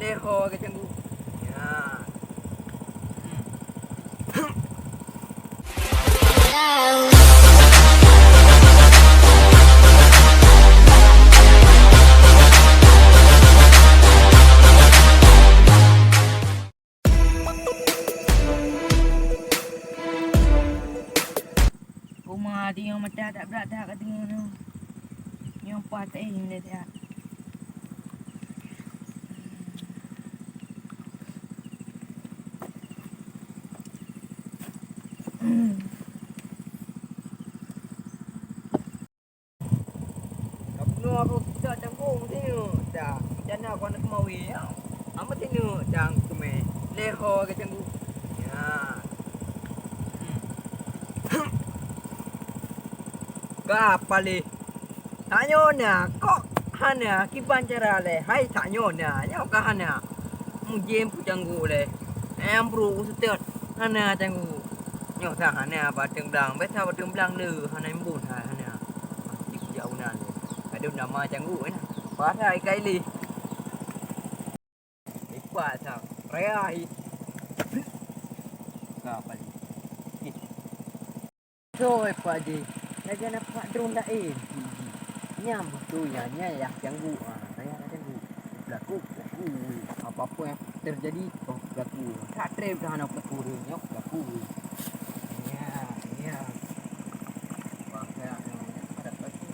leho ke canggu. Ya. Rumah dia yang mata tak berat dah kat tengah tu. Yang patah dia tak. Kamu aku tak canggung sini. Dah. Macam mana aku nak kemawi ya. Amat sini cang kume. Leho ke canggu. Ya. Apa le? Tanya na kok hana kiban cara le. Hai tanya na. Ya ka hana. Mujem pu canggu le. Em bro ustet hana canggu. Nyo sa hana ba teng blang, be sa ba teng blang le hana mbun ha hana. Dik jauh nan le. Ada nama canggu na. Ba thai kai li. Ikwa sa. Rai. Apa ni? Rồi apa je? Lagi nampak drone lain. Nyam tu ya ya canggu. Saya canggu. Berlaku. Apa-apa yang terjadi berlaku. Tak trip dah nak berlaku nyok berlaku. Ya. Wah, saya ada berlaku.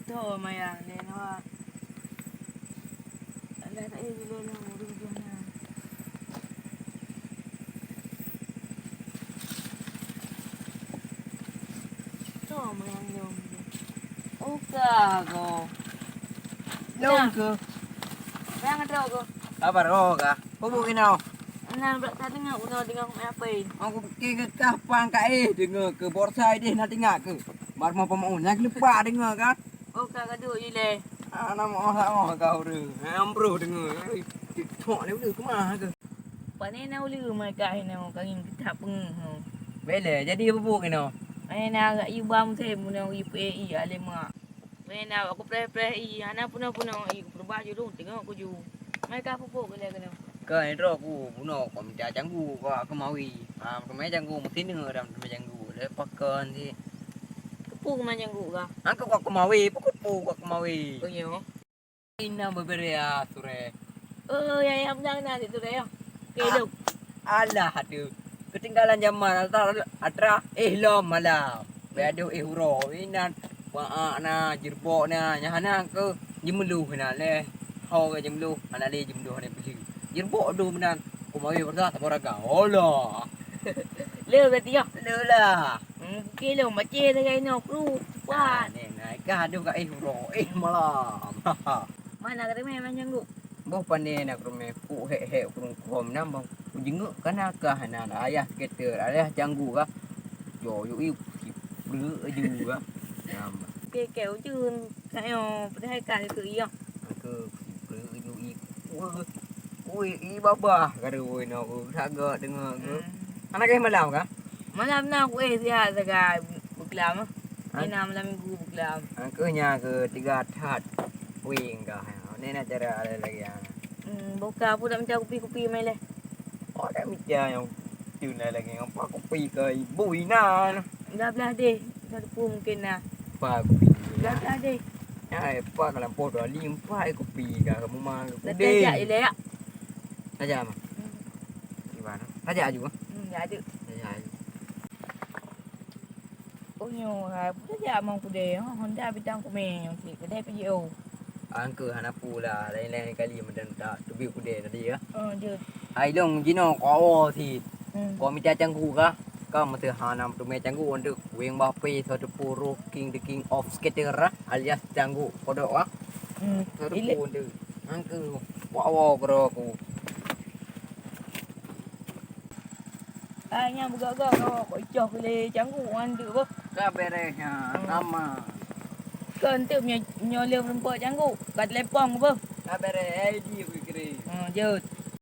Tu Maya ni nawa. Alah tak ada dulu lah urus dia na. Tu Maya ni. Oka ko. Long ke? Yang ada ko. Apa roga? Hubungin aku. Nan berat tak dengar uno dengar apa ini. Aku pergi ke kapang kai dengar ke borsai dia nak tengok ke. Bar mau pemaun nak lupa dengar kan? Oka kaduk je le. Nama Allah kau tu. Bro dengar. TikTok ni boleh ke mana ke? Pani na uli mereka ni kangin kita peng. Bela jadi apa buat kena? Ai na agak ibam saya muna IPAI alema. Mai na aku pre I ana puna I perbah je tu tengok aku ju. Mereka apa pun kena. Ke indro aku buno kau minta canggu kau aku maui. Kemai canggu mesti dengar dalam canggu. Lepakan si. Kepu macam gua ka. Angka kau maui, pukul kau maui. Oh yo. Ina beberia sore. Oh ya yang jangan nanti tu dah. Okey Alah aduh. Ketinggalan zaman atra lo malam. Beado huro ina wa na jirbo na nyahana ke jemelu na le. Hau ke jemelu ana le jemelu ne beli. Jirbo do menan ko mawi berda tak boraga. Olah. Le berarti ya. Le lah. Okey lo macam dengan no kru. Wah. Ni naik ka do ka huro malam. Mana kata macam gua. Boh pandai nak rumah ku he kurung kom nam bang. Jenguk kana ka hana ayah skater ayah canggu ka. Yo yo i bự dư á. Cái kéo chứ cái hai cái tự ý không? Ke bự yo i. Ui i baba garu no thaga dengar ke. Anak ke malam ka? Malam na aku dia jaga buklam. Ni nama malam minggu buklam. Ke nya ke 3 that wing ka. Ni nak cara ada lagi ana. Buka pun nak macam kopi-kopi mai le. Oh dah macam yang tuna lagi apa kopi ke bui na. Belah deh. Dah pun mungkin nah. Pa kopi. Belah deh. Ai pa kalau podo limpa kopi ka kamu mah. Dah tajak je le ya. Tajak mah. Gimana? Tajak juga. Ya ada. Tajak. Oh nyo, tajak mau ku deh. Honda bidang ku main yang ki kedai PGO. Angka hana pula lain-lain kali medan tak tubi kude tadi ya. Dia. Ai long jino ko thì ko mi cha changgu ka. Ka ma the hanam tu me changgu untuk wing ba pe so the puro king the king of skater alias changgu kodo ah. So the puro untuk angka wow bro ku. Nya buka-buka kau icoh le canggu andu apa? Ka bere ha nama. Kan tu punya nyoleh perempuan canggu kat lepong apa? Ka bere ai di ku kiri. Lanjut.